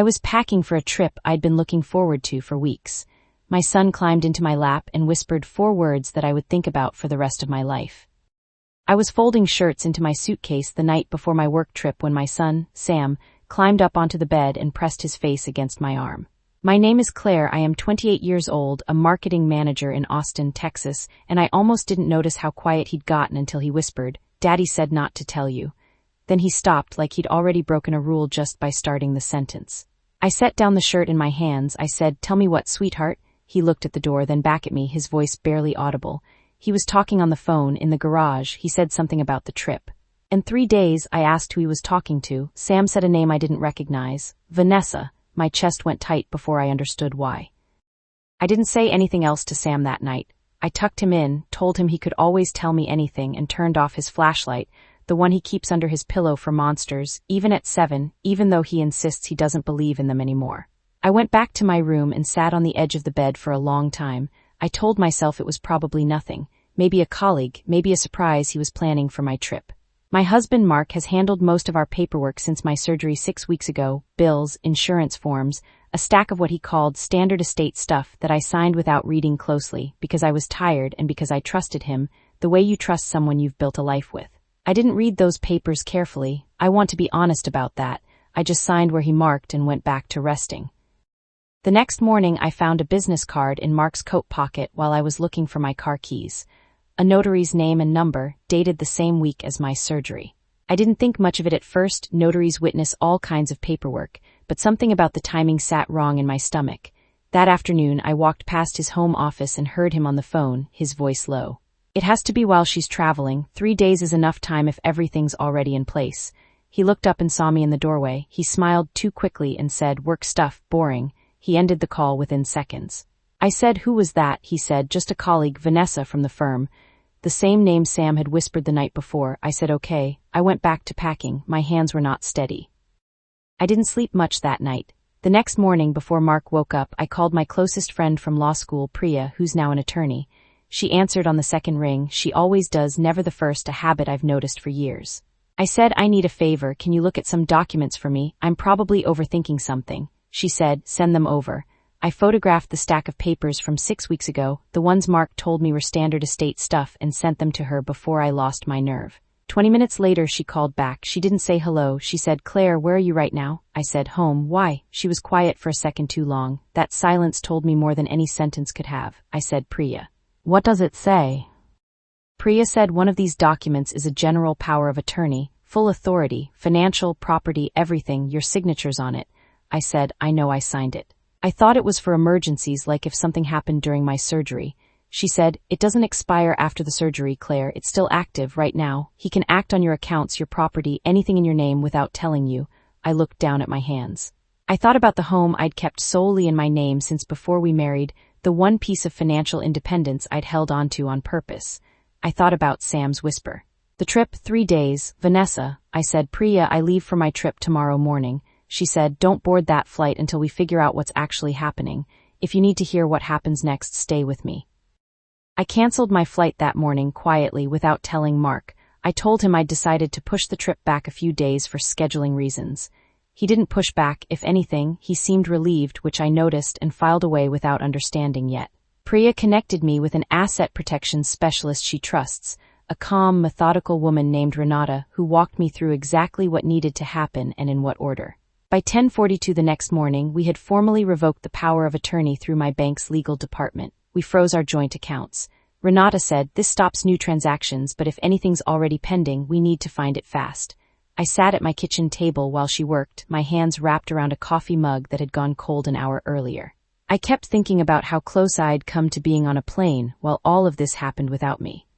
I was packing for a trip I'd been looking forward to for weeks. My son climbed into my lap and whispered 4 words that I would think about for the rest of my life. I was folding shirts into my suitcase the night before my work trip when my son, Sam, climbed up onto the bed and pressed his face against my arm. My name is Claire. I am 28 years old, a marketing manager in Austin, Texas, and I almost didn't notice how quiet he'd gotten until he whispered, "Daddy said not to tell you." Then he stopped like he'd already broken a rule just by starting the sentence. I set down the shirt in my hands. I said, "Tell me what, sweetheart?" He looked at the door, then back at me, his voice barely audible. He was talking on the phone in the garage. He said something about the trip. In 3 days, I asked who he was talking to. Sam said a name I didn't recognize. Vanessa. My chest went tight before I understood why. I didn't say anything else to Sam that night. I tucked him in, told him he could always tell me anything, and turned off his flashlight, the one he keeps under his pillow for monsters, even at 7, even though he insists he doesn't believe in them anymore. I went back to my room and sat on the edge of the bed for a long time. I told myself it was probably nothing, maybe a colleague, maybe a surprise he was planning for my trip. My husband Mark has handled most of our paperwork since my surgery 6 weeks ago: bills, insurance forms, a stack of what he called standard estate stuff that I signed without reading closely because I was tired and because I trusted him, the way you trust someone you've built a life with. I didn't read those papers carefully. I want to be honest about that. I just signed where he marked and went back to resting. The next morning I found a business card in Mark's coat pocket while I was looking for my car keys. A notary's name and number, dated the same week as my surgery. I didn't think much of it at first. Notaries witness all kinds of paperwork, but something about the timing sat wrong in my stomach. That afternoon I walked past his home office and heard him on the phone, his voice low. "It has to be while she's traveling. 3 days is enough time if everything's already in place." He looked up and saw me in the doorway. He smiled too quickly and said, "Work stuff, boring." He ended the call within seconds. I said, "Who was that?" He said, "Just a colleague, Vanessa from the firm." The same name Sam had whispered the night before. I said, "Okay." I went back to packing. My hands were not steady. I didn't sleep much that night. The next morning before Mark woke up, I called my closest friend from law school, Priya, who's now an attorney. She answered on the second ring. She always does, never the first, a habit I've noticed for years. I said, "I need a favor. Can you look at some documents for me? I'm probably overthinking something." She said, "Send them over." I photographed the stack of papers from 6 weeks ago, the ones Mark told me were standard estate stuff, and sent them to her before I lost my nerve. 20 minutes later she called back. She didn't say hello. She said, "Claire, where are you right now?" I said, "Home." "Why?" She was quiet for a second too long. That silence told me more than any sentence could have. I said, "Priya, what does it say?" Priya said, "One of these documents is a general power of attorney, full authority, financial, property, everything, your signature's on it." I said, "I know, I signed it." I thought it was for emergencies, like if something happened during my surgery. She said, "It doesn't expire after the surgery, Claire. It's still active right now. He can act on your accounts, your property, anything in your name without telling you." I looked down at my hands. I thought about the home I'd kept solely in my name since before we married, the one piece of financial independence I'd held onto on purpose. I thought about Sam's whisper. "The trip, 3 days, Vanessa." I said, "Priya, I leave for my trip tomorrow morning." She said, "Don't board that flight until we figure out what's actually happening. If you need to hear what happens next, stay with me." I canceled my flight that morning quietly without telling Mark. I told him I'd decided to push the trip back a few days for scheduling reasons. He didn't push back. If anything, he seemed relieved, which I noticed and filed away without understanding yet. Priya connected me with an asset protection specialist she trusts, a calm, methodical woman named Renata, who walked me through exactly what needed to happen and in what order. By 10:42 the next morning, we had formally revoked the power of attorney through my bank's legal department. We froze our joint accounts. Renata said, "This stops new transactions, but if anything's already pending, we need to find it fast." I sat at my kitchen table while she worked, my hands wrapped around a coffee mug that had gone cold an hour earlier. I kept thinking about how close I'd come to being on a plane while all of this happened without me.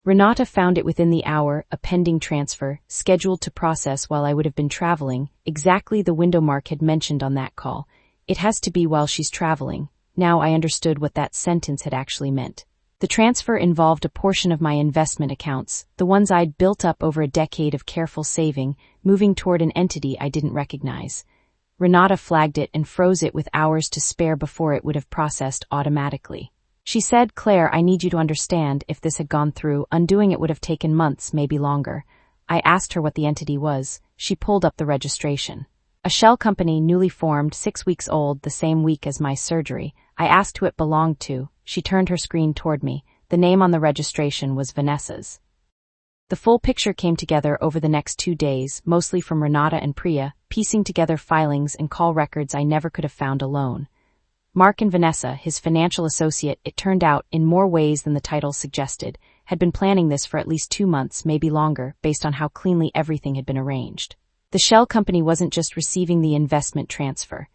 Renata found it within the hour, a pending transfer, scheduled to process while I would have been traveling, exactly the window Mark had mentioned on that call. It has to be while she's traveling. Now I understood what that sentence had actually meant. The transfer involved a portion of my investment accounts, the ones I'd built up over a decade of careful saving, moving toward an entity I didn't recognize. Renata flagged it and froze it with hours to spare before it would have processed automatically. She said, "Claire, I need you to understand, if this had gone through, undoing it would have taken months, maybe longer." I asked her what the entity was. She pulled up the registration. A shell company newly formed, 6 weeks old, the same week as my surgery. I asked who it belonged to. She turned her screen toward me. The name on the registration was Vanessa's. The full picture came together over the next 2 days, mostly from Renata and Priya, piecing together filings and call records I never could have found alone. Mark and Vanessa, his financial associate, it turned out, in more ways than the title suggested, had been planning this for at least 2 months, maybe longer, based on how cleanly everything had been arranged. The shell company wasn't just receiving the investment transfer.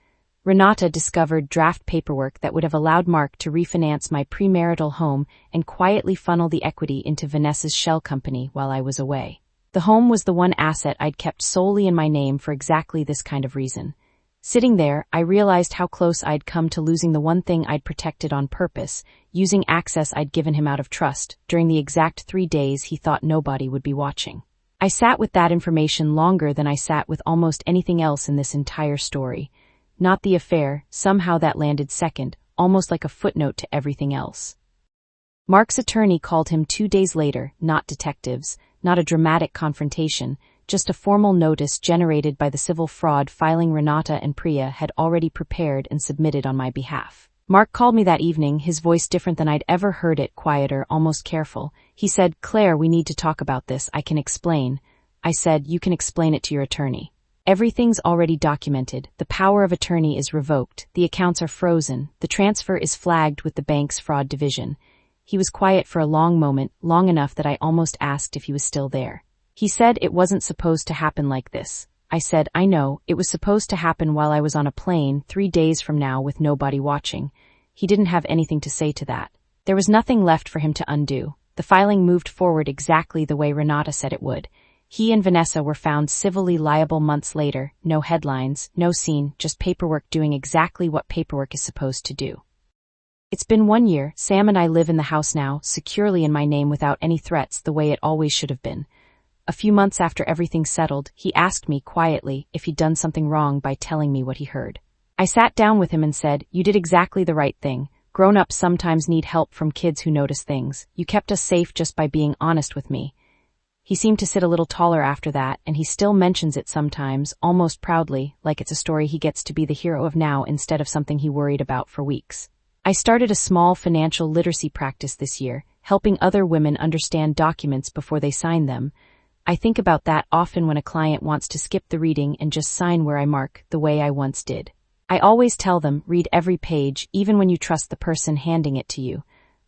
Renata discovered draft paperwork that would have allowed Mark to refinance my premarital home and quietly funnel the equity into Vanessa's shell company while I was away. The home was the one asset I'd kept solely in my name for exactly this kind of reason. Sitting there, I realized how close I'd come to losing the one thing I'd protected on purpose, using access I'd given him out of trust, during the exact 3 days he thought nobody would be watching. I sat with that information longer than I sat with almost anything else in this entire story. Not the affair, somehow that landed second, almost like a footnote to everything else. Mark's attorney called him 2 days later, not detectives, not a dramatic confrontation, just a formal notice generated by the civil fraud filing Renata and Priya had already prepared and submitted on my behalf. Mark called me that evening, his voice different than I'd ever heard it, quieter, almost careful. He said, "Claire, we need to talk about this. I can explain." I said, "You can explain it to your attorney. Everything's already documented. The power of attorney is revoked. The accounts are frozen. The transfer is flagged with the bank's fraud division." He was quiet for a long moment, long enough that I almost asked if he was still there. He said it wasn't supposed to happen like this. I said, "I know, it was supposed to happen while I was on a plane 3 days from now with nobody watching." He didn't have anything to say to that. There was nothing left for him to undo. The filing moved forward exactly the way Renata said it would. He and Vanessa were found civilly liable months later, no headlines, no scene, just paperwork doing exactly what paperwork is supposed to do. It's been 1 year. Sam and I live in the house now, securely in my name without any threats, the way it always should have been. A few months after everything settled, he asked me quietly if he'd done something wrong by telling me what he heard. I sat down with him and said, "You did exactly the right thing. Grown-ups sometimes need help from kids who notice things. You kept us safe just by being honest with me." He seemed to sit a little taller after that, and he still mentions it sometimes, almost proudly, like it's a story he gets to be the hero of now instead of something he worried about for weeks. I started a small financial literacy practice this year, helping other women understand documents before they sign them. I think about that often when a client wants to skip the reading and just sign where I mark, the way I once did. I always tell them, read every page, even when you trust the person handing it to you.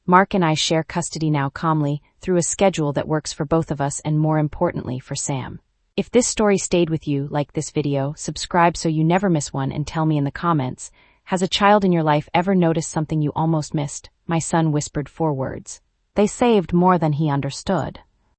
Mark and I share custody now calmly, through a schedule that works for both of us and more importantly for Sam. If this story stayed with you, like this video, subscribe so you never miss one and tell me in the comments, has a child in your life ever noticed something you almost missed? My son whispered 4 words. They saved more than he understood.